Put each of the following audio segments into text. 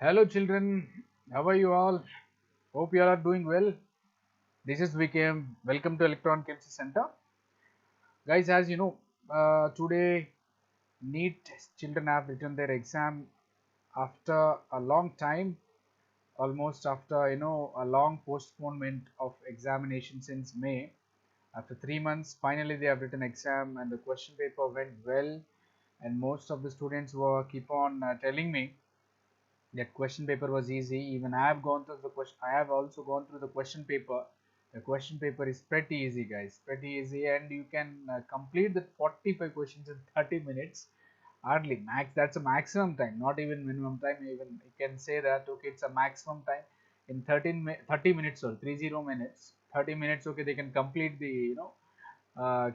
Hello children, how are you all? Hope you all are doing well. This is VKM. Welcome to Electron Chemistry Center. Guys, as you know, today NEET children have written their exam after a long time, almost after a long postponement of examination since May. After 3 months, finally they have written exam and the question paper went well. And most of the students were keep on telling me that question paper was easy. Even I have gone through the question. I have also gone through the question paper. The question paper is pretty easy, guys, pretty easy, and you can complete the 45 questions in 30 minutes. Hardly max, that's a maximum time, not even minimum time. Even you can say that okay, it's a maximum time in 30 minutes or 30 minutes, 30 minutes. Okay, they can complete the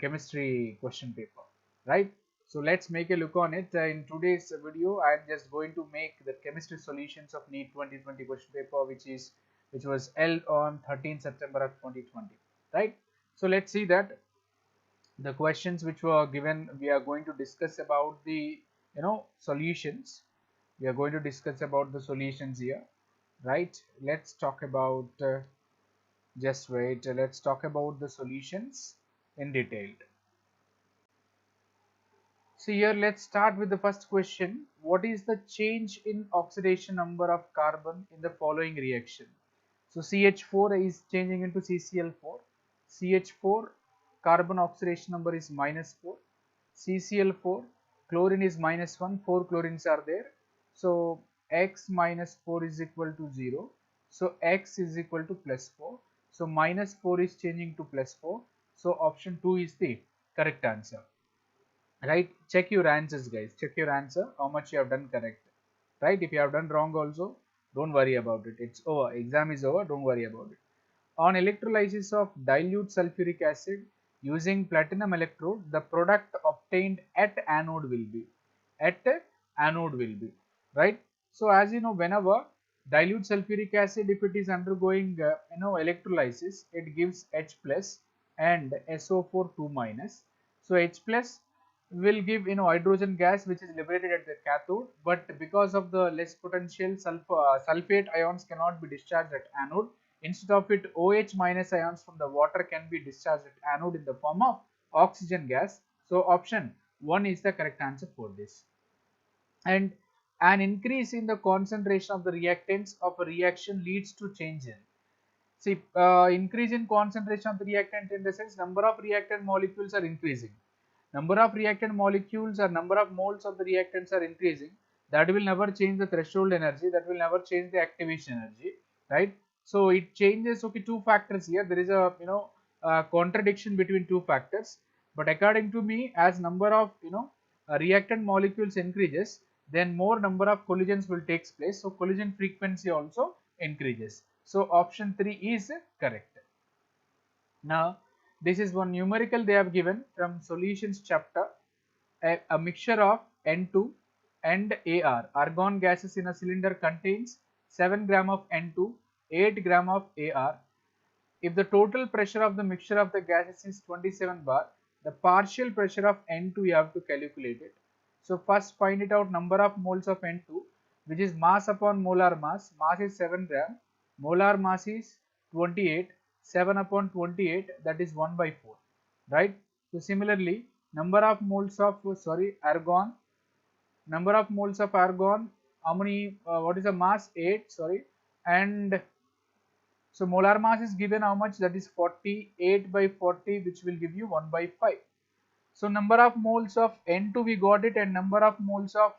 chemistry question paper, right? So let's make a look on it. In today's video, I'm just going to make the chemistry solutions of NEET 2020 question paper, which was held on 13 September of 2020, right? So let's see that the questions which were given. We are going to discuss about the solutions. We are going to discuss about the solutions here, right? Let's talk about. Just wait. Let's talk about the solutions in detail. So here let's start with the first question. What is the change in oxidation number of carbon in the following reaction? So CH4 is changing into CCl4. CH4 carbon oxidation number is -4. CCl4 chlorine is -1. 4 chlorines are there. So X minus 4 is equal to 0. So X is equal to +4. So -4 is changing to +4. So option 2 is the correct answer. Right, check your answers, guys. Check your answer, how much you have done correct, right? If you have done wrong also, don't worry about it. It's over, exam is over, don't worry about it. On electrolysis of dilute sulfuric acid using platinum electrode, the product obtained at anode will be right. So as you know, whenever dilute sulfuric acid, if it is undergoing electrolysis, it gives H plus and SO4 2 minus. So H plus will give hydrogen gas which is liberated at the cathode, but because of the less potential, sulfate ions cannot be discharged at anode. Instead of it, OH minus ions from the water can be discharged at anode in the form of oxygen gas. So option 1 is the correct answer for this. And an increase in the concentration of the reactants of a reaction leads to change in. See, increase in concentration of the reactant in the sense number of reactant molecules are increasing. Number of reactant molecules or number of moles of the reactants are increasing. That will never change the threshold energy. That will never change the activation energy, right? So it changes. Okay, two factors here. There is a contradiction between two factors. But according to me, as number of reactant molecules increases, then more number of collisions will take place. So collision frequency also increases. So option 3 is correct. Now this is one numerical they have given from solutions chapter. A mixture of N2 and Ar, argon gases in a cylinder, contains 7 gram of N2, 8 gram of Ar. If the total pressure of the mixture of the gases is 27 bar, the partial pressure of N2 you have to calculate it. So first find it out, number of moles of N2, which is mass upon molar mass. Mass is 7 gram, molar mass is 28, 7 upon 28, that is 1 by 4, right? So similarly, number of moles of argon, number of moles of argon, how many, what is the mass? 8, and so molar mass is given how much, that is 48 by 40, which will give you 1 by 5. So number of moles of N2 we got it, and number of moles of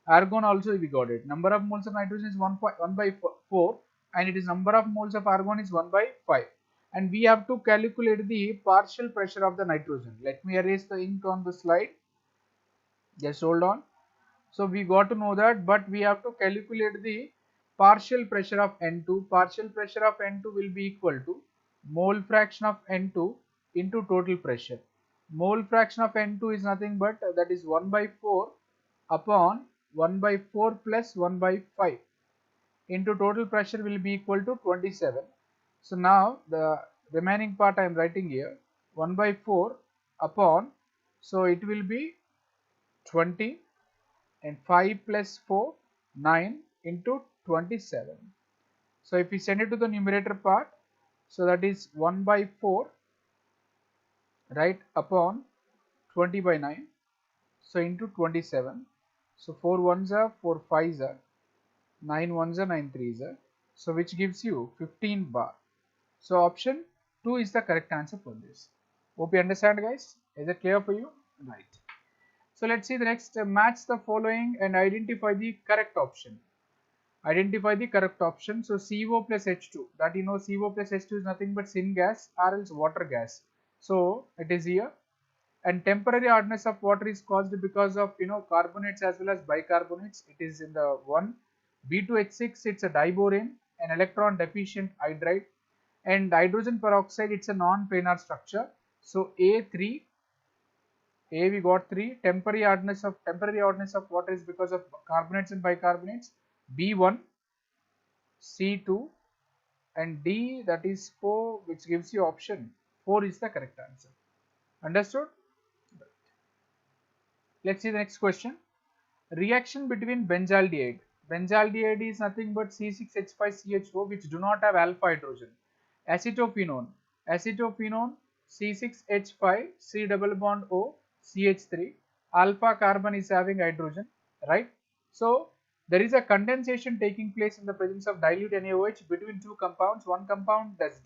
argon also we got it. Number of moles of nitrogen is 1 by 4, and it is number of moles of argon is 1 by 5. And we have to calculate the partial pressure of the nitrogen. Let me erase the ink on the slide. Just hold on. So we got to know that, but we have to calculate the partial pressure of N2. Partial pressure of N2 will be equal to mole fraction of N2 into total pressure. Mole fraction of N2 is nothing but that is 1 by 4 upon 1 by 4 plus 1 by 5 into total pressure will be equal to 27. So now the remaining part I am writing here, 1 by 4 upon, so it will be 20, and 5 plus 4, 9 into 27. So if we send it to the numerator part, so that is 1 by 4, right, upon 20 by 9. So into 27. So 4 ones are 4 fives are 9 ones are 9 threes are. So which gives you 15 bar. So option 2 is the correct answer for this. Hope you understand, guys. Is it clear for you? Right. So let's see the next. Match the following and identify the correct option. Identify the correct option. So CO plus H2. That you know, CO plus H2 is nothing but syngas or else water gas. So it is here. And temporary hardness of water is caused because of carbonates as well as bicarbonates. It is in the 1. B2H6, it's a diborane, an electron deficient hydride. And hydrogen peroxide, it's a non-planar structure. So A3, A we got 3. Temporary hardness of water is because of carbonates and bicarbonates. B1, C2, and D, that is 4, which gives you option 4 is the correct answer. Understood? Let's see the next question. Reaction between benzaldehyde. Benzaldehyde is nothing but C6H5CH4 which do not have alpha hydrogen. Acetophenone. Acetophenone C6H5 C double bond O CH3. Alpha carbon is having hydrogen, right? So there is a condensation taking place in the presence of dilute NaOH between two compounds. One compound does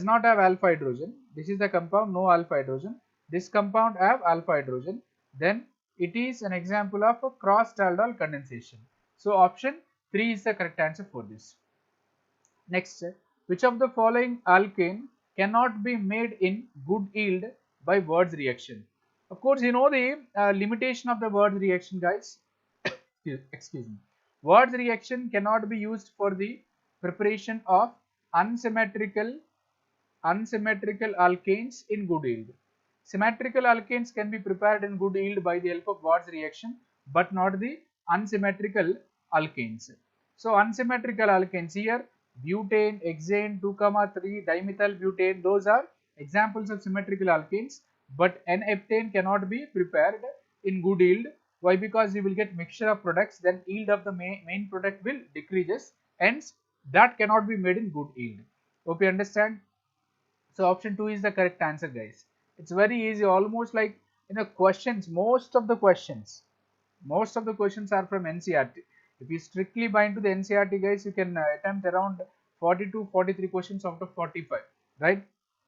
not have alpha hydrogen. This is the compound, no alpha hydrogen. This compound have alpha hydrogen. Then it is an example of a cross aldol condensation. So option 3 is the correct answer for this. Next, which of the following alkane cannot be made in good yield by Wurtz reaction? Of course, you know the limitation of the Wurtz reaction, guys. Excuse me. Wurtz reaction cannot be used for the preparation of unsymmetrical alkanes in good yield. Symmetrical alkanes can be prepared in good yield by the help of Wurtz reaction, but not the unsymmetrical alkanes. So unsymmetrical alkanes here, butane, hexane, 2,3, dimethyl butane, those are examples of symmetrical alkanes, but N-heptane cannot be prepared in good yield. Why? Because you will get mixture of products, then yield of the main product will decreases, hence that cannot be made in good yield. Hope you understand. So option 2 is the correct answer, guys. It's very easy, almost like questions. Most of the questions are from NCERT. If you strictly bind to the NCERT, guys, you can attempt around 40 to 43 questions out of 45, right?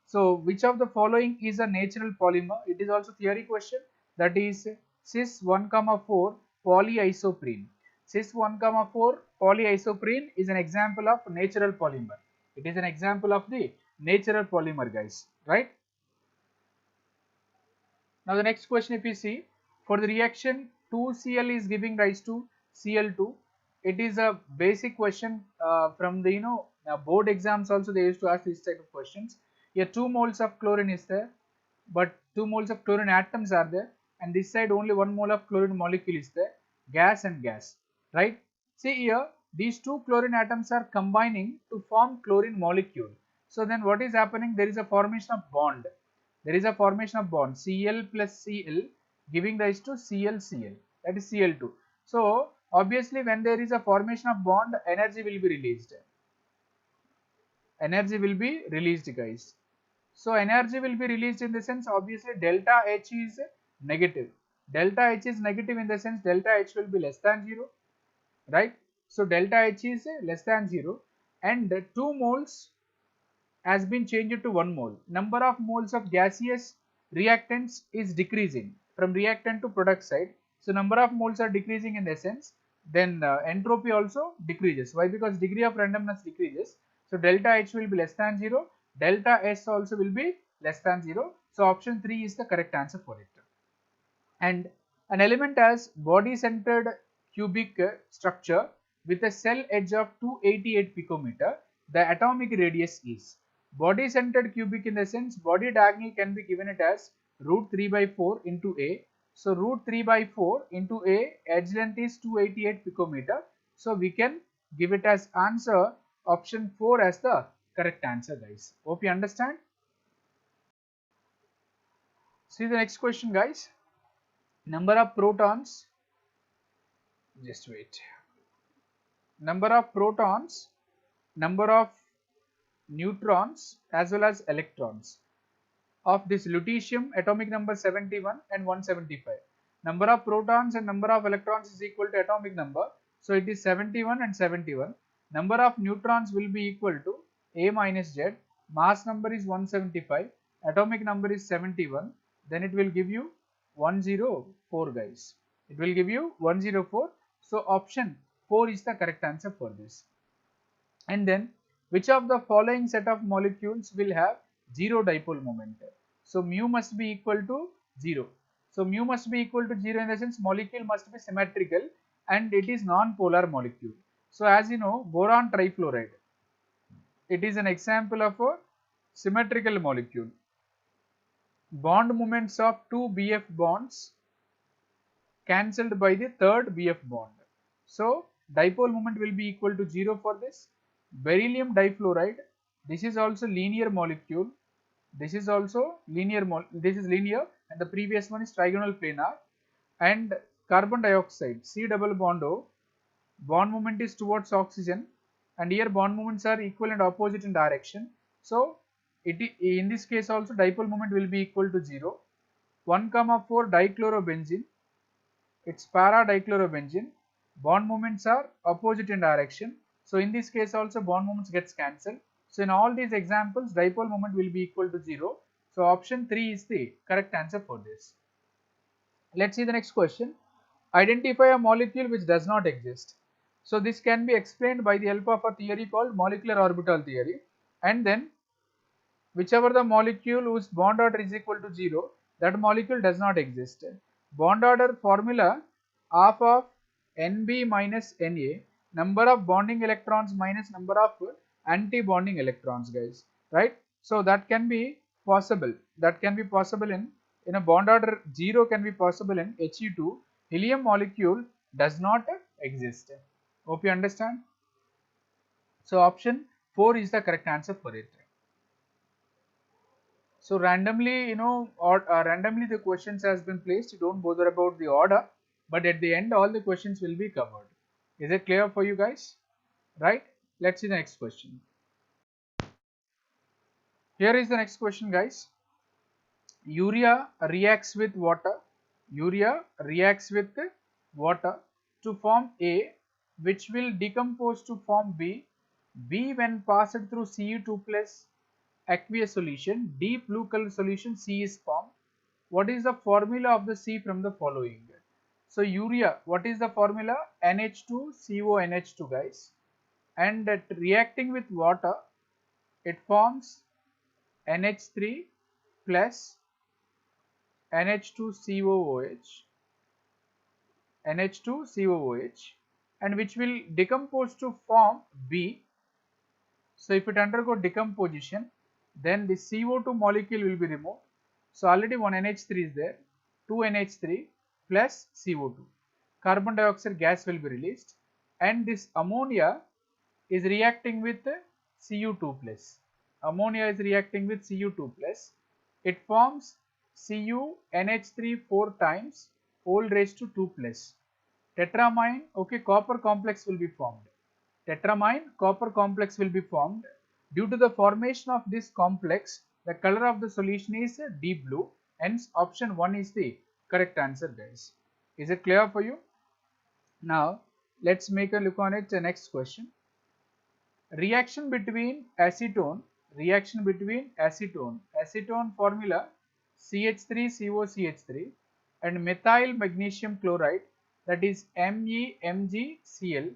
So which of the following is a natural polymer? It is also theory question. That is cis 1,4 polyisoprene. Cis 1,4 polyisoprene is an example of natural polymer. It is an example of the natural polymer, guys, right? Now the next question, if you see, for the reaction 2Cl is giving rise to Cl2. It is a basic question from the board exams also they used to ask this type of questions. Here 2 moles of chlorine is there, but 2 moles of chlorine atoms are there, and this side only 1 mole of chlorine molecule is there, gas and gas, right? See here, these 2 chlorine atoms are combining to form chlorine molecule. So then what is happening? There is a formation of bond. There is a formation of bond Cl plus Cl giving rise to ClCl, that is Cl2. So obviously when there is a formation of bond, energy will be released. Energy will be released, guys. So energy will be released in the sense, obviously delta H is negative. Delta H is negative in the sense delta H will be less than 0, right? So delta H is less than 0 and 2 moles has been changed to 1 mole. Number of moles of gaseous reactants is decreasing from reactant to product side. So number of moles are decreasing in essence. Then entropy also decreases. Why? Because degree of randomness decreases. So delta H will be less than 0. Delta S also will be less than 0. So option 3 is the correct answer for it. And an element has body-centered cubic structure with a cell edge of 288 picometer. The atomic radius is body-centered cubic in the sense body diagonal can be given it as root 3 by 4 into A. So root 3 by 4 into A, edge length is 288 picometer. So we can give it as answer option 4 as the correct answer, guys. Hope you understand. See the next question, guys. Number of protons, just wait. number of protons, number of neutrons as well as electrons of this lutetium, atomic number 71 and 175. Number of protons and number of electrons is equal to atomic number. So it is 71 and 71. Number of neutrons will be equal to A minus Z. Mass number is 175. Atomic number is 71. Then it will give you 104, guys. It will give you 104. So option 4 is the correct answer for this. And then which of the following set of molecules will have zero dipole moment? So mu must be equal to 0. So mu must be equal to 0 in the sense molecule must be symmetrical and it is non-polar molecule. So as you know, boron trifluoride, it is an example of a symmetrical molecule. Bond moments of two BF bonds cancelled by the third BF bond. So dipole moment will be equal to 0 for this. Beryllium difluoride, this is also linear molecule. This is also linear, this is linear and the previous one is trigonal planar. And carbon dioxide, C double bond O, bond moment is towards oxygen and here bond moments are equal and opposite in direction. So in this case also dipole moment will be equal to 0. 1,4 dichlorobenzene, it's para dichlorobenzene, bond moments are opposite in direction. So in this case also bond moments gets cancelled. So in all these examples dipole moment will be equal to 0. So option 3 is the correct answer for this. Let's see the next question. Identify a molecule which does not exist. So this can be explained by the help of a theory called molecular orbital theory, and then whichever the molecule whose bond order is equal to 0, that molecule does not exist. Bond order formula half of Nb minus Na, number of bonding electrons minus number of anti-bonding electrons, guys, right? So that can be possible. That can be possible in a bond order 0 can be possible in He2. Helium molecule does not exist. Hope you understand. So option 4 is the correct answer for it. So randomly, or randomly the questions has been placed. You don't bother about the order, but at the end all the questions will be covered. Is it clear for you guys? Right? Let's see the next question. Here is the next question, guys. Urea reacts with water. Urea reacts with water to form A, which will decompose to form B. B when passed through Cu2 plus aqueous solution, deep blue color solution C is formed. What is the formula of the C from the following? So urea, what is the formula? NH2CONH2, guys, and that reacting with water it forms NH3 plus NH2COOH, NH2COOH, and which will decompose to form B. So if it undergo decomposition, then the CO2 molecule will be removed. So already one NH3 is there, 2 NH3 plus CO2. Carbon dioxide gas will be released and this ammonia is reacting with Cu2 plus. Ammonia is reacting with Cu2 plus. It forms CuNH3 4 times whole raised to 2 plus. Tetramine, okay, copper complex will be formed. Tetramine copper complex will be formed. Due to the formation of this complex, the color of the solution is deep blue. Hence, option 1 is the correct answer, guys. Is it clear for you? Now, let's make a look on it. The next question. Reaction between acetone. Acetone formula CH3COCH3 and methyl magnesium chloride, that is MEMgCl,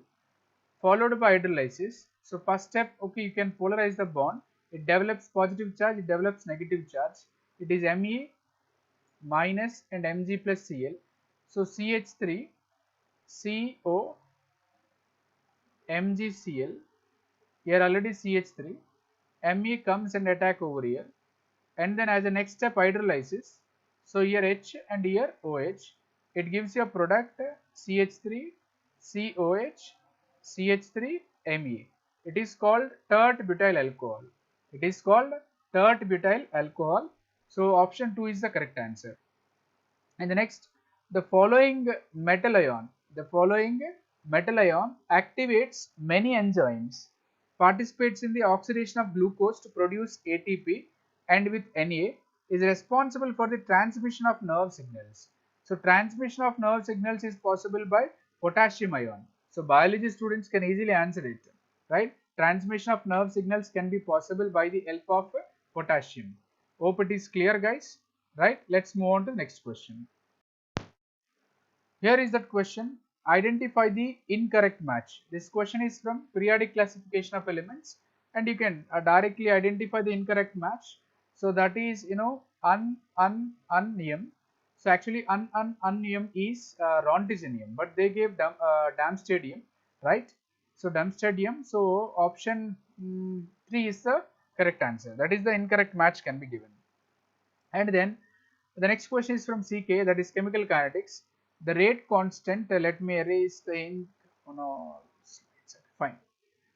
followed by hydrolysis. So first step, okay, you can polarize the bond. It develops positive charge, it develops negative charge. It is Me minus and Mg plus Cl. So CH3 CO MgCl, here already CH3, Me comes and attack over here, and then as a next step hydrolysis. So here H and here OH, it gives you a product CH3 COH CH3 Me. It is called tert butyl alcohol. It is called tert butyl alcohol. So option 2 is the correct answer. And the next, the following metal ion metal ion activates many enzymes, participates in the oxidation of glucose to produce ATP, and with Na is responsible for the transmission of nerve signals. So transmission of nerve signals is possible by potassium ion. So biology students can easily answer it, right? Transmission of nerve signals can be possible by the help of potassium. Hope it is clear, guys, right? Let's move on to the next question. Here is that question. Identify the incorrect match. This question is from periodic classification of elements, and you can directly identify the incorrect match. So that is, unnium. So actually unnium is rontgenium, but they gave Darmstadtium, right? So Darmstadtium. So option 3 is the correct answer. That is the incorrect match can be given. And then the next question is from CK, that is chemical kinetics. The rate constant, let me erase the ink. Oh no, fine.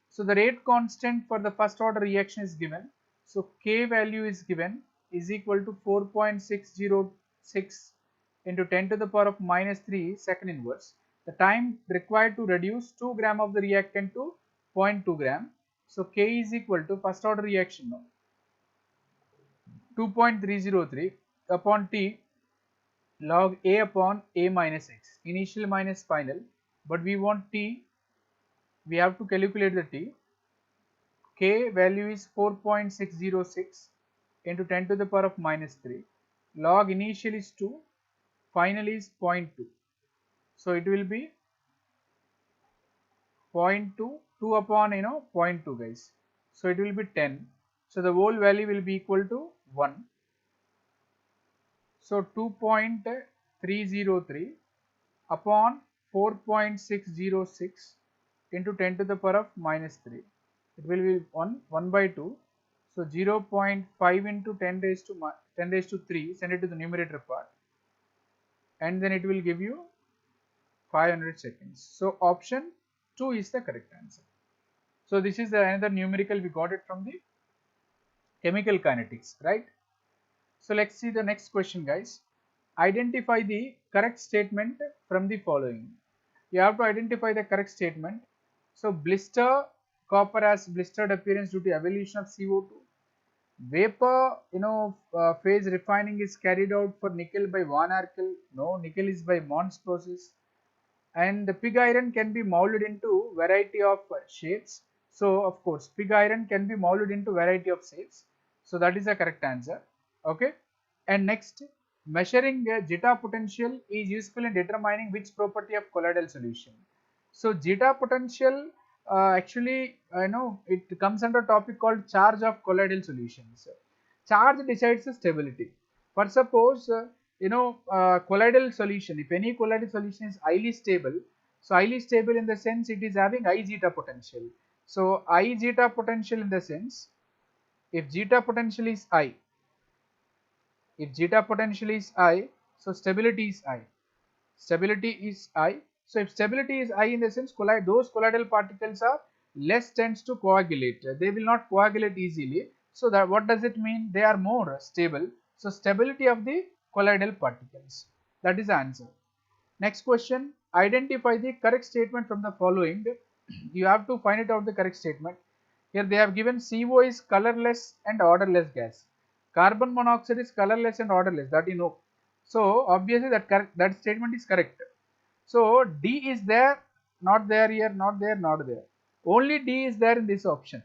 So the rate constant for the first order reaction is given. So K value is given is equal to 4.606 into 10 to the power of minus 3 second inverse. The time required to reduce 2 gram of the reactant to 0.2 gram. So K is equal to first order reaction, 2.303 upon T log A upon A minus X, initial minus final, but we want T, we have to calculate the T. K value is 4.606 into 10 to the power of minus 3, log initial is 2, final is 0.2, so it will be 0.2, 2 upon 0.2 guys, so it will be 10, so the whole value will be equal to 1. So 2.303 upon 4.606 into 10 to the power of minus 3. It will be 1 by 2. So 0.5 into 10 raised to 3, send it to the numerator part, and then it will give you 500 seconds. So option 2 is the correct answer. So this is another numerical, we got it from the chemical kinetics, right? So let's see the next question, guys. Identify the correct statement from the following. You have to identify the correct statement. So blister, copper has blistered appearance due to evolution of CO2. Vapor, phase refining is carried out for nickel by Van Arkel. No, nickel is by Mons process. And the pig iron can be molded into variety of shapes. So of course, pig iron can be molded into variety of shapes. So that is the correct answer. Okay. And next, measuring zeta potential is useful in determining which property of colloidal solution. So zeta potential actually, it comes under a topic called charge of colloidal solutions. Charge decides the stability. For suppose, colloidal solution, if any colloidal solution is highly stable, so highly stable in the sense it is having high zeta potential. So high zeta potential in the sense, if zeta potential is high, if zeta potential is high, so stability is high. Stability is high. So if stability is high in the sense those colloidal particles are less tends to coagulate. They will not coagulate easily. So that what does it mean? They are more stable. So stability of the colloidal particles. That is the answer. Next question. Identify the correct statement from the following. You have to find it out the correct statement. Here they have given CO is colorless and odorless gas. Carbon monoxide is colorless and odorless, that you know. So obviously that statement is correct. So D is there, not there here, not there, not there. Only D is there in this option.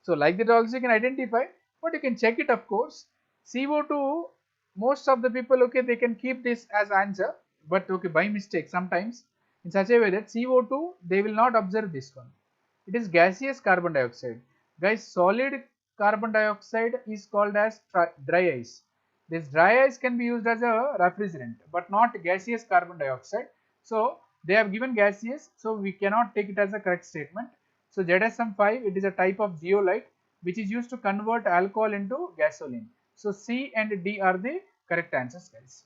So like that also you can identify, but you can check it of course. CO2, most of the people, okay, they can keep this as answer, but okay, by mistake sometimes in such a way that CO2 they will not observe this one. It is gaseous carbon dioxide. Guys, solid carbon dioxide is called as dry ice. This dry ice can be used as a refrigerant, but not gaseous carbon dioxide. So they have given gaseous, so we cannot take it as a correct statement. So ZSM5, it is a type of zeolite which is used to convert alcohol into gasoline. So C and D are the correct answers, guys.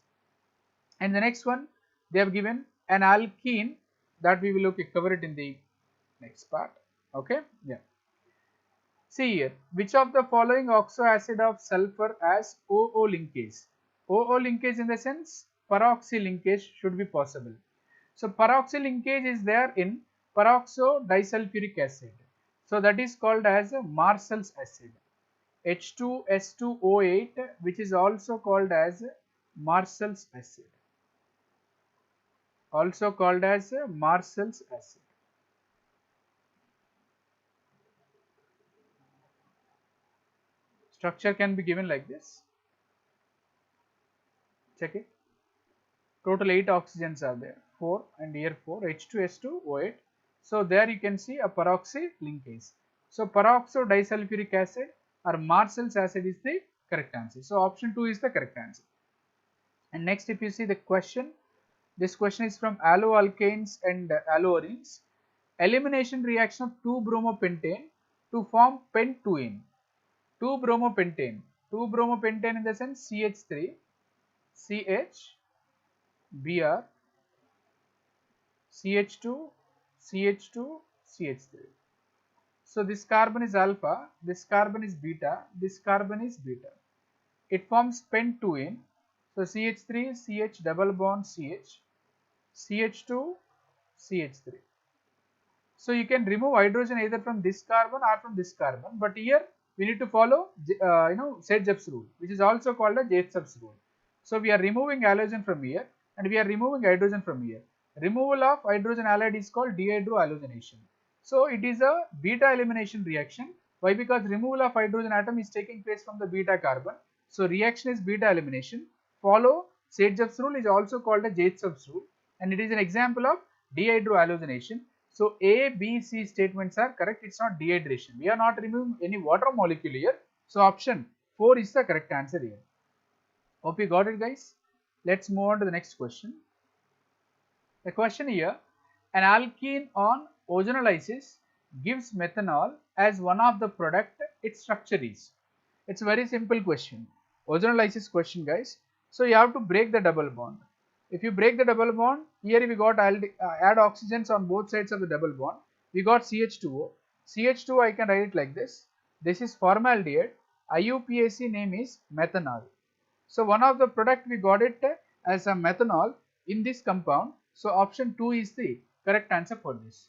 And the next one, they have given an alkene, that we will cover it in the next part. Okay, yeah. See here, which of the following oxo acid of sulfur has OO linkage? OO linkage in the sense peroxy linkage should be possible. So peroxy linkage is there in peroxo disulfuric acid. So that is called as Marshall's acid. H2S2O8, which is also called as Marshall's acid. Also called as Marshall's acid. Structure can be given like this. Check it. Total 8 oxygens are there, 4 and here 4, H2S2O8. So there you can see a peroxy linkage. So peroxo disulfuric acid or Marshall's acid is the correct answer. So option 2 is the correct answer. And next, if you see the question, this question is from alloalkanes and alloarenes. Elimination reaction of 2-bromopentane to form pent-2-ene. 2-bromopentane. 2-bromopentane in the sense CH3, CH, Br, CH2, CH2, CH3. So this carbon is alpha, this carbon is beta, this carbon is beta. It forms pent-2-ene. So CH3, CH double bond CH, CH2, CH3. So you can remove hydrogen either from this carbon or from this carbon, but here we need to follow Sergev's rule, which is also called as Jacob's rule. So we are removing halogen from here and we are removing hydrogen from here. Removal of hydrogen halide is called dehydrohalogenation. So it is a beta elimination reaction. Why? Because removal of hydrogen atom is taking place from the beta carbon. So reaction is beta elimination. Follow Sergev's rule is also called as Jacob's rule, and it is an example of dehydrohalogenation. So A, B, C statements are correct. It's not dehydration. We are not removing any water molecule here. So option 4 is the correct answer here. Hope you got it, guys. Let's move on to the next question. The question here, an alkene on ozonolysis gives methanol as one of the product its structure is. It's a very simple question. Ozonolysis question, guys. So you have to break the double bond. If you break the double bond, here we got add oxygens on both sides of the double bond. We got CH2O. CH2O I can write it like this. This is formaldehyde. IUPAC name is methanol. So one of the product we got it as a methanol in this compound. So option 2 is the correct answer for this.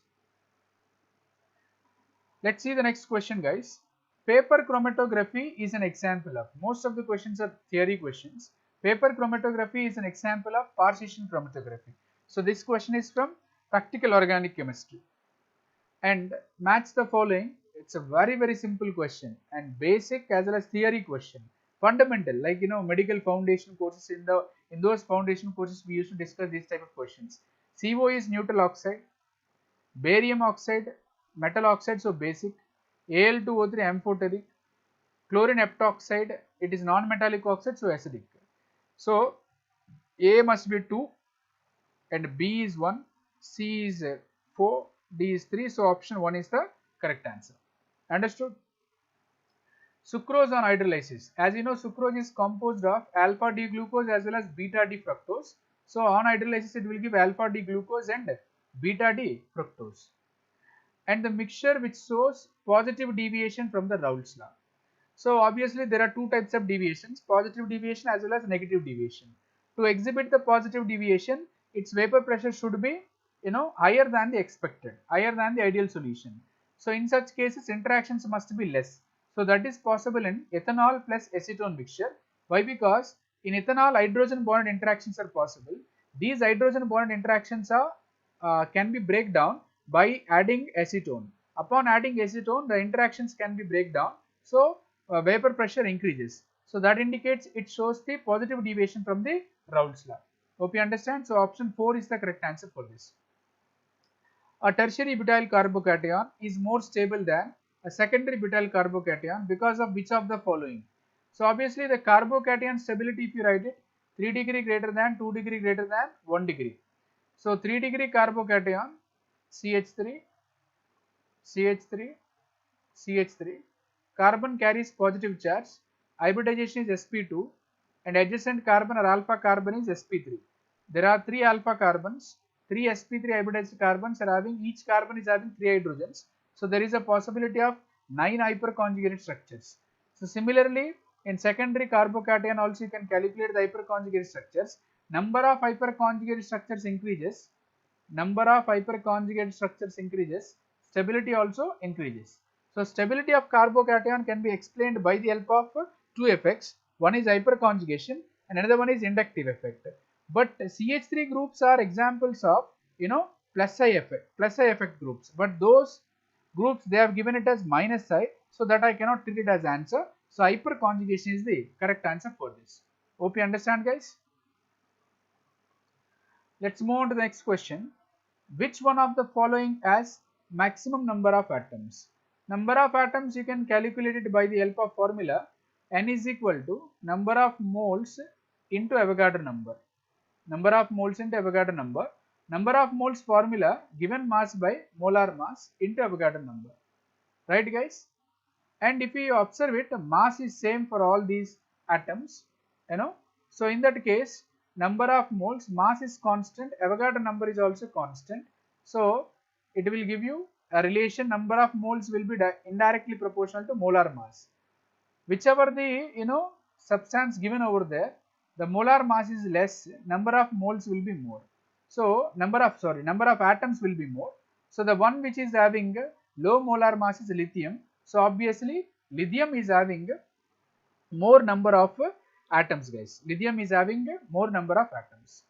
Let's see the next question, guys. Paper chromatography is an example of, most of the questions are theory questions. Paper chromatography is an example of partition chromatography. So this question is from practical organic chemistry. And match the following. It's a very simple question and basic as well as theory question. Fundamental, like medical foundation courses, in those foundation courses we used to discuss these type of questions. CO is neutral oxide, barium oxide, metal oxide, so basic. Al2O3 amphoteric, chlorine heptoxide, it is non-metallic oxide, so acidic. So A must be 2 and B is 1, C is 4, D is 3, so option 1 is the correct answer. Understood? Sucrose on hydrolysis. As you know, sucrose is composed of alpha D glucose as well as beta D fructose. So on hydrolysis it will give alpha D glucose and beta D fructose. And the mixture which shows positive deviation from the Raoult's law. So obviously there are two types of deviations, positive deviation as well as negative deviation. To exhibit the positive deviation, its vapor pressure should be higher than the expected, higher than the ideal solution. So in such cases interactions must be less. So that is possible in ethanol plus acetone mixture. Why? Because in ethanol hydrogen bonded interactions are possible. These hydrogen bonded interactions are can be break down by adding acetone. Upon adding acetone, the interactions can be break down. So vapor pressure increases. So that indicates it shows the positive deviation from the Raoult's law. Hope you understand. So option 4 is the correct answer for this. A tertiary butyl carbocation is more stable than a secondary butyl carbocation because of which of the following? So obviously the carbocation stability, if you write it, 3 degree greater than, 2 degree greater than, 1 degree. So 3 degree carbocation, CH3, CH3, CH3. Carbon carries positive charge, hybridization is sp2 and adjacent carbon or alpha carbon is sp3. There are 3 alpha carbons, 3 sp3 hybridized carbons are having, each carbon is having 3 hydrogens. So there is a possibility of 9 hyperconjugated structures. So similarly in secondary carbocation also you can calculate the hyperconjugated structures. Number of hyperconjugated structures increases number of hyperconjugate structures increases, stability also increases. So stability of carbocation can be explained by the help of two effects. One is hyperconjugation and another one is inductive effect. But CH3 groups are examples of plus I effect groups. But those groups they have given it as minus I, so that I cannot treat it as answer. So hyperconjugation is the correct answer for this. Hope you understand, guys. Let's move on to the next question. Which one of the following has maximum number of atoms? Number of atoms you can calculate it by the help of formula. N is equal to number of moles into Avogadro number. Number of moles into Avogadro number. Number of moles formula given mass by molar mass into Avogadro number. Right, guys? And if you observe it, mass is same for all these atoms, so in that case number of moles, mass is constant, Avogadro number is also constant, so it will give you a relation number of moles will be indirectly proportional to molar mass. Whichever the substance given over there, the molar mass is less, number of moles will be more, so number of atoms will be more. So the one which is having low molar mass is lithium. So obviously lithium is having more number of atoms, guys. Lithium is having more number of atoms.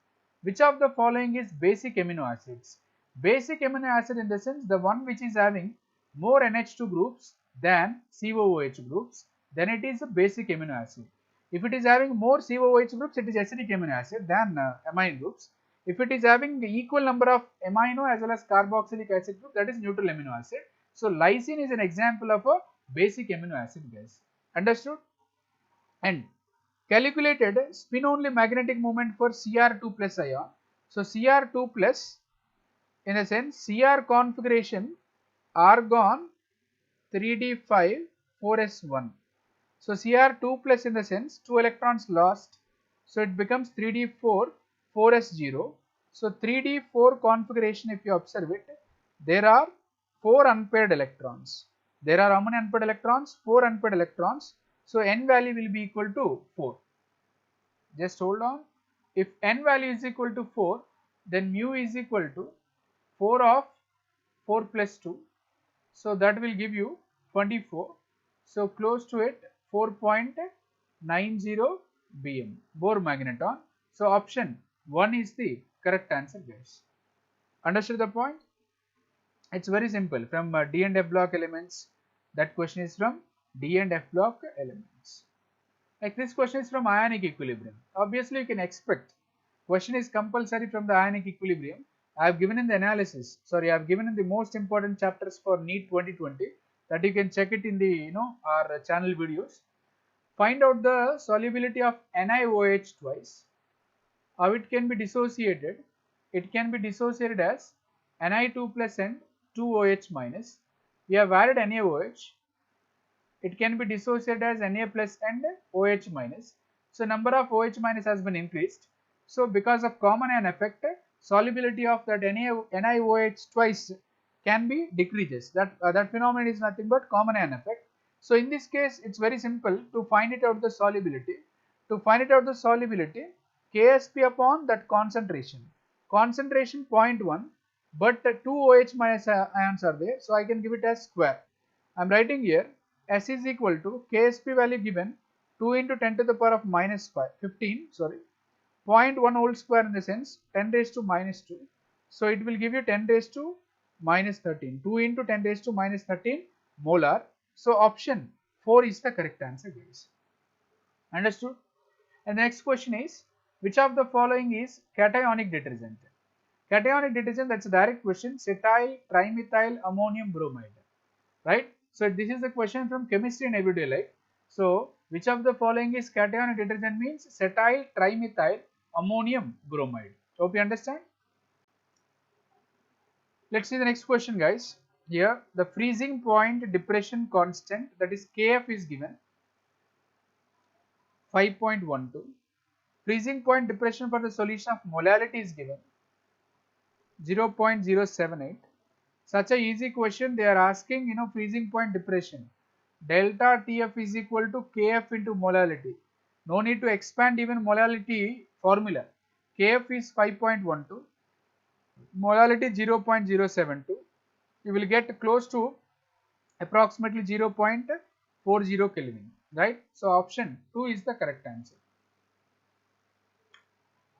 Which of the following is basic amino acids? Basic amino acid in the sense the one which is having more NH2 groups than COOH groups, then it is a basic amino acid. If it is having more COOH groups, it is acidic amino acid than amine groups. If it is having the equal number of amino as well as carboxylic acid group, that is neutral amino acid. So lysine is an example of a basic amino acid, guys. Understood? And calculated spin only magnetic moment for Cr2 plus ion. So Cr2 plus, in a sense, Cr configuration argon 3d5 4s1. So Cr2 plus in the sense 2 electrons lost, so it becomes 3d4 4s0. So 3d4 configuration, if you observe it, there are 4 unpaired electrons. There are how many unpaired electrons? 4 unpaired electrons. So n value will be equal to 4. Just hold on. If n value is equal to 4, then mu is equal to 4 of 4 plus 2. So that will give you 24. So close to it 4.90 bm Bohr magneton. So option 1 is the correct answer, guys. Understood the point? It's very simple. From D and F block elements, that question is from D and F block elements. Like this question is from ionic equilibrium. Obviously you can expect question is compulsory from the ionic equilibrium. I have given in the analysis, I have given in the most important chapters for NEET 2020, that you can check it in the our channel videos. Find out the solubility of NiOH twice. How it can be dissociated? It can be dissociated as Ni2 plus and 2OH minus. We have added NaOH. It can be dissociated as Na plus and OH minus. So number of OH minus has been increased. So because of common ion effect, solubility of that NiOH twice can be decreases. That phenomenon is nothing but common ion effect. So in this case, it's very simple to find it out the solubility. To find it out the solubility, Ksp upon that concentration. Concentration 0.1, but 2 OH minus ions are there. So I can give it as square. I am writing here S is equal to Ksp value given 2 into 10 to the power of minus 15, 0.1 whole square in the sense 10 raised to minus 2. So it will give you 10 raised to minus 13. 2 into 10 raised to minus 13 molar. So option 4 is the correct answer, guys. Understood? And the next question is, which of the following is cationic detergent? Cationic detergent, that's a direct question. Cetyl trimethyl ammonium bromide. Right? So this is the question from chemistry and everyday life. So which of the following is cationic detergent means cetyl trimethyl ammonium bromide. Hope you understand. Let's see the next question, guys. Here the freezing point depression constant, that is Kf, is given 5.12. Freezing point depression for the solution of molality is given 0.078. Such a easy question, they are asking freezing point depression. Delta Tf is equal to Kf into molality. No need to expand even molality formula. Kf is 5.12. molality 0.072, you will get close to approximately 0.40 Kelvin, right? So option 2 is the correct answer.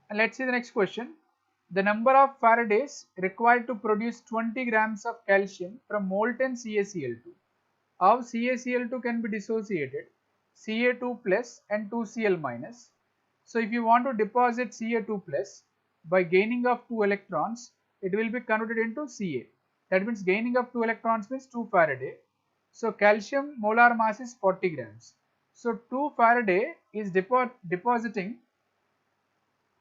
And let's see the next question. The number of Faradays required to produce 20 grams of calcium from molten CaCl2. How CaCl2 can be dissociated? Ca2 plus and 2Cl minus. So if you want to deposit Ca2 plus by gaining of 2 electrons, it will be converted into Ca. That means gaining of 2 electrons means 2 Faraday. So calcium molar mass is 40 grams. So 2 Faraday is depositing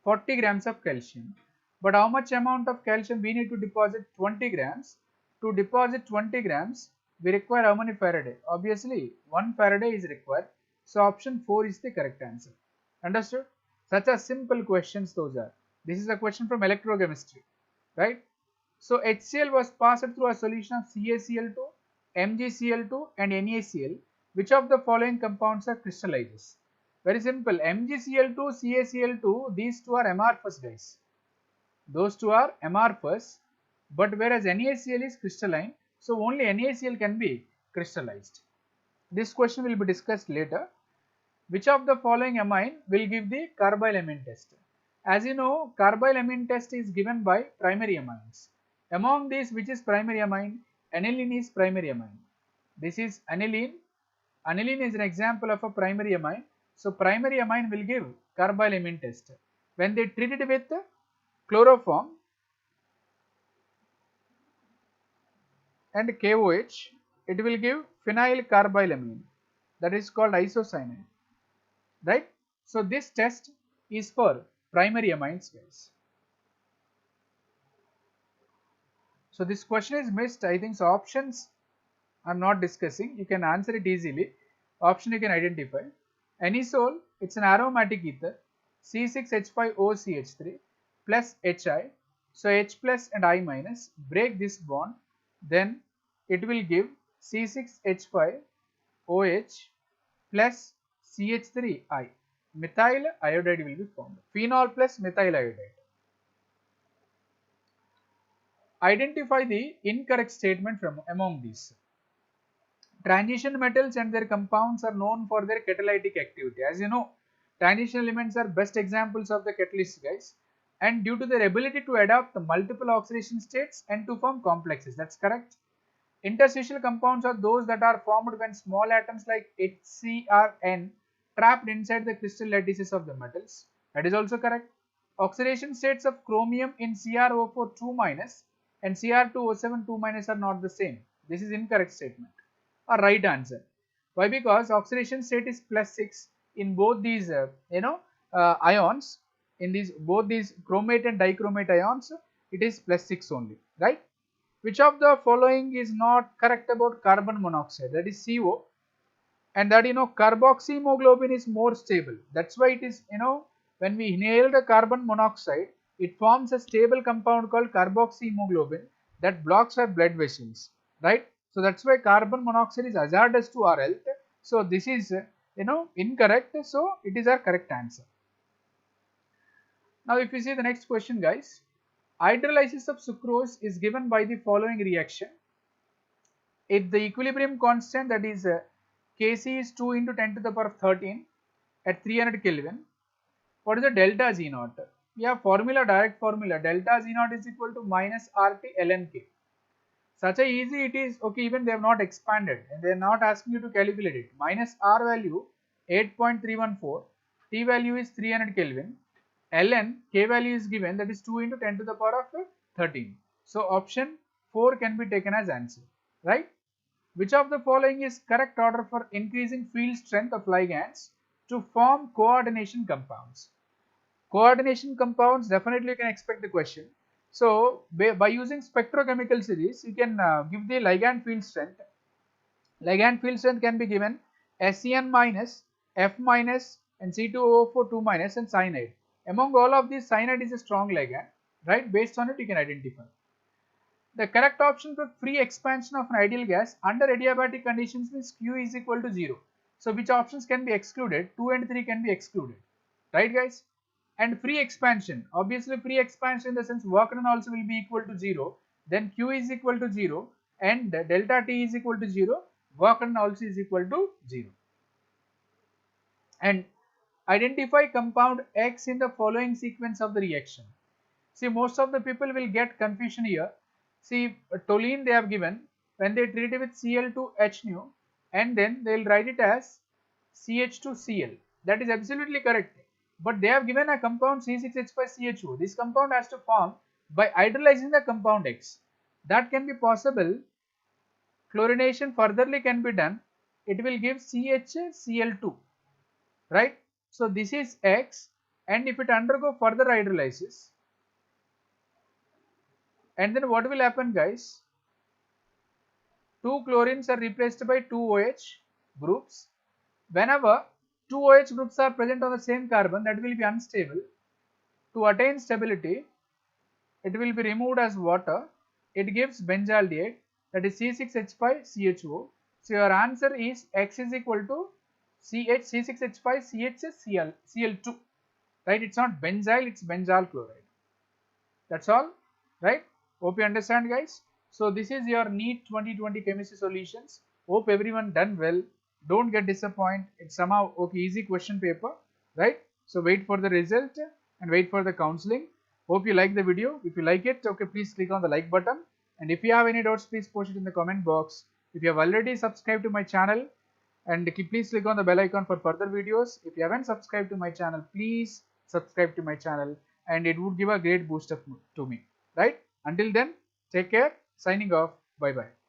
40 grams of calcium. But how much amount of calcium we need to deposit? 20 grams. To deposit 20 grams, we require how many Faraday? Obviously, 1 Faraday is required. So option 4 is the correct answer. Understood? Such a simple questions those are. This is a question from electrochemistry, right? So HCl was passed through a solution of CaCl2, MgCl2 and NaCl. Which of the following compounds are crystallizes? Very simple. MgCl2, CaCl2, these two are amorphous guys. Those two are amorphous, but whereas NaCl is crystalline, so only NaCl can be crystallized. This question will be discussed later. Which of the following amine will give the carbylamine test? As you know, carbylamine test is given by primary amines. Among these, which is primary amine? Aniline is primary amine. This is aniline. Aniline is an example of a primary amine. So primary amine will give carbylamine test. When they treat it with chloroform and KOH, it will give phenyl carbylamine. That is called isocyanide. Right? So this test is for primary amines guys. So this question is missed. I think so options I'm not discussing. You can answer it easily. Option you can identify. Anisole, it's an aromatic ether. C6H5OCH3 plus HI. So H plus and I minus break this bond. Then it will give C6H5OH plus CH3I. Methyl iodide will be formed. Phenol plus methyl iodide. Identify the incorrect statement from among these. Transition metals and their compounds are known for their catalytic activity. As you know, transition elements are best examples of the catalysts guys, and due to their ability to adapt the multiple oxidation states and to form complexes. That's correct. Interstitial compounds are those that are formed when small atoms like HCrN trapped inside the crystal lattices of the metals. That is also correct. Oxidation states of chromium in CrO4 2 minus and Cr2O7 2 minus are not the same. This is incorrect statement. A right answer. Why? Because oxidation state is +6 in both these ions. In these both these chromate and dichromate ions, it is +6 only, right? Which of the following is not correct about carbon monoxide? That is CO. And that carboxyhemoglobin is more stable. That's why it is when we inhale the carbon monoxide, it forms a stable compound called carboxyhemoglobin that blocks our blood vessels, right? So that's why carbon monoxide is hazardous to our health. So this is incorrect. So it is our correct answer. Now if you see the next question guys, hydrolysis of sucrose is given by the following reaction. If the equilibrium constant, that is Kc is 2 into 10 to the power of 13 at 300 Kelvin, what is the delta Z naught? We have formula, direct formula. Delta Z naught is equal to minus RT ln K. Such a easy it is. Okay, even they have not expanded and they are not asking you to calculate it. Minus R value 8.314, T value is 300 Kelvin, ln K value is given, that is 2 into 10 to the power of 13. So option 4 can be taken as answer, right? Which of the following is correct order for increasing field strength of ligands to form coordination compounds? Coordination compounds, definitely you can expect the question. So by using spectrochemical series, you can give the ligand field strength. Ligand field strength can be given SCN minus, F minus and C2O4 2 minus and cyanide. Among all of these, cyanide is a strong ligand, right? Based on it, you can identify. The correct option for free expansion of an ideal gas under adiabatic conditions means Q is equal to 0. So which options can be excluded? 2 and 3 can be excluded, right guys? and free expansion. Obviously free expansion in the sense work done also will be equal to 0, then Q is equal to 0 and delta T is equal to 0, work done also is equal to 0. And identify compound X in the following sequence of the reaction. See, most of the people will get confusion here. See, toluene they have given, when they treat it with Cl2H nu and then they will write it as CH2Cl. That is absolutely correct. But they have given a compound C6H5CHO. This compound has to form by hydrolyzing the compound X. That can be possible. Chlorination furtherly can be done. It will give CHCl2, right? So this is X, and if it undergo further hydrolysis, and then what will happen, guys? Two chlorines are replaced by two OH groups. Whenever two OH groups are present on the same carbon, that will be unstable. To attain stability, it will be removed as water. It gives benzaldehyde, that is C6H5CHO. So your answer is X is equal to C6H5CHCl2. Right? It's not benzyl, it's benzyl chloride. That's all, right? Hope you understand, guys. So this is your NEET 2020 chemistry solutions. Hope everyone done well. Don't get disappointed. It's somehow okay, easy question paper, right? So wait for the result and wait for the counseling. Hope you like the video. If you like it, okay, please click on the like button. And if you have any doubts, please post it in the comment box. If you have already subscribed to my channel, and please click on the bell icon for further videos. If you haven't subscribed to my channel, please subscribe to my channel, and it would give a great boost up to me, right? Until then, take care. Signing off. Bye bye.